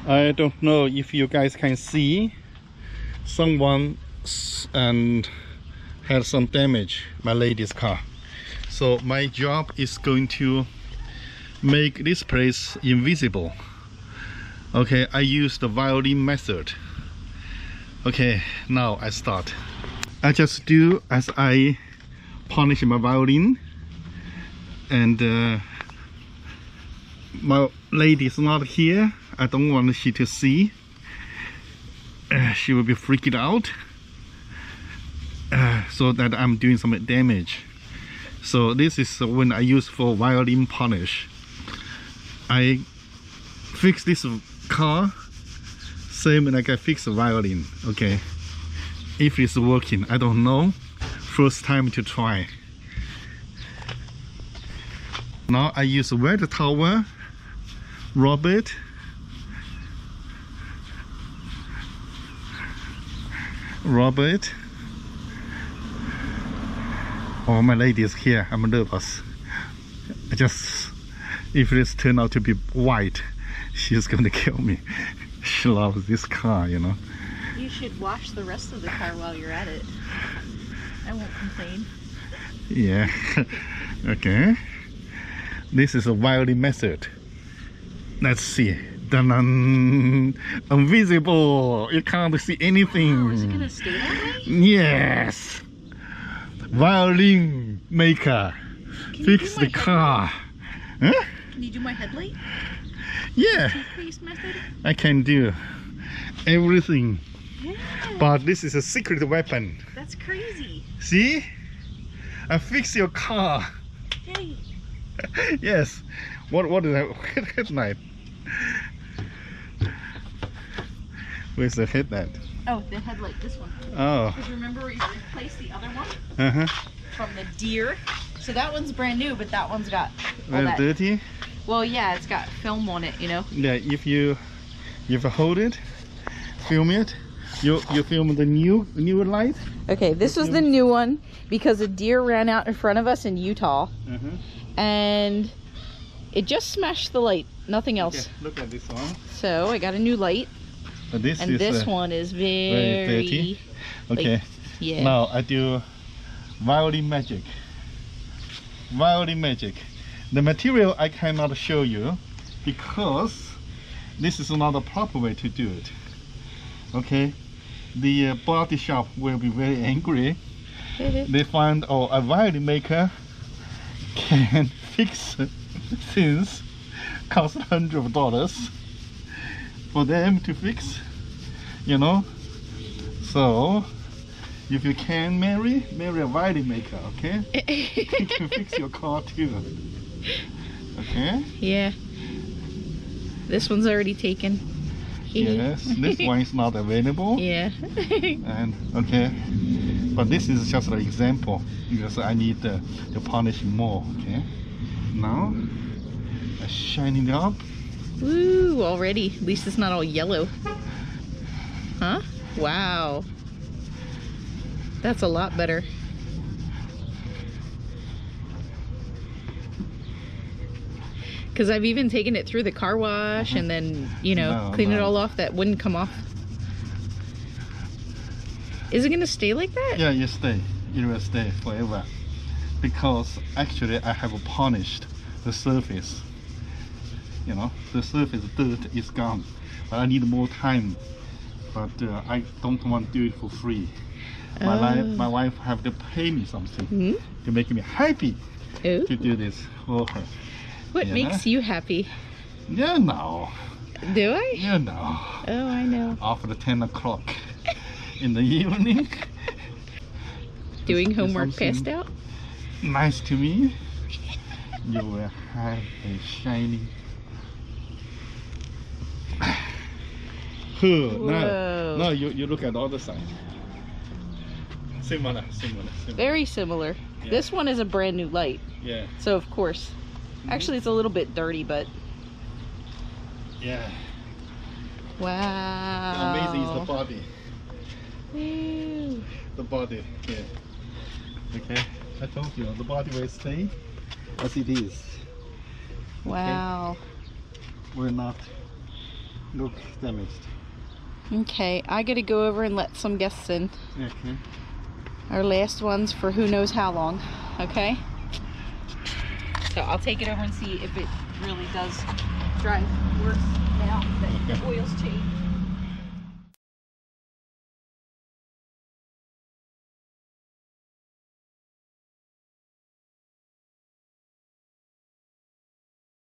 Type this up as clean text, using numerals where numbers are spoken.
I don't know if you guys can see someone and had some damage my lady's car. So my job is going to make this place invisible. Okay, I use the violin method. Okay, now I start. I just do as I polish my violin, and my lady is not here. I don't want she to see. She will be freaked out, so that I'm doing some damage. So this is when I use for violin polish. I fix this car same like I fix the violin. Okay, if it's working, I don't know. First time to try. Now I use wet towel, rub it, Oh, my lady is here. I'm nervous. If this turn out to be white, she's gonna kill me. She loves this car, you know. You should wash the rest of the car while you're at it. I won't complain. Yeah. Okay. This is a violin method. Let's see. Dun-dun. Invisible. You can't see anything. Wow, is it gonna stay that way? Yes. Violin maker. Fix the car. Huh? Can you do my headlight? Yeah. Toothpaste method? I can do everything. Yeah. But this is a secret weapon. That's crazy. See? I fix your car. Hey. Yes. What is that headlight? Where's the headlight? Oh, the headlight, this one. Oh. Because remember we replaced the other one Uh-huh. from the deer? So that one's brand new, but that one's got all Very that. dirty. Well, yeah, it's got film on it, you know? Yeah, if you hold it, film it. You film the new light. Okay, this was the new one because a deer ran out in front of us in Utah. And it just smashed the light, nothing else. Okay, look at this one. So I got a new light, this one is very dirty. Okay, like, yeah. Now I do violin magic. Violin magic. The material I cannot show you because this is not the proper way to do it. Okay, the body shop will be very angry. They find a violin maker can fix things cost $100 for them to fix, you know. So if you can marry a violin maker, okay? To fix your car too. Okay? Yeah. This one's already taken. Yes, this one is not available. Yeah. And okay, but this is just an example because I need to polish more. Okay, now I shining it up. Woo, already. At least it's not all yellow. Huh? Wow. That's a lot better. Because I've even taken it through the car wash and then, you know, clean it all off. That wouldn't come off. Is it going to stay like that? Yeah, it will stay forever. Because actually I have polished the surface. You know, the surface dirt is gone. But I need more time. But I don't want to do it for free. My wife have to pay me something to make me happy to do this for her. What makes you happy? You know. Do I? You know. Oh, I know. After 10 o'clock in the evening. Doing homework passed out? Nice to me. You will have a shiny. Now you look at the other side. Similar. Very similar. Yeah. This one is a brand new light. Yeah. So of course. Actually, it's a little bit dirty, but... Yeah. Wow. Amazing is the body. Woo. The body, yeah. Okay, I told you, the body will stay as it is. Wow. Okay? Will not look damaged. Okay, I gotta go over and let some guests in. Okay. Our last ones for who knows how long. Okay? So I'll take it over and see if it really does drive worse now that the oil's changed.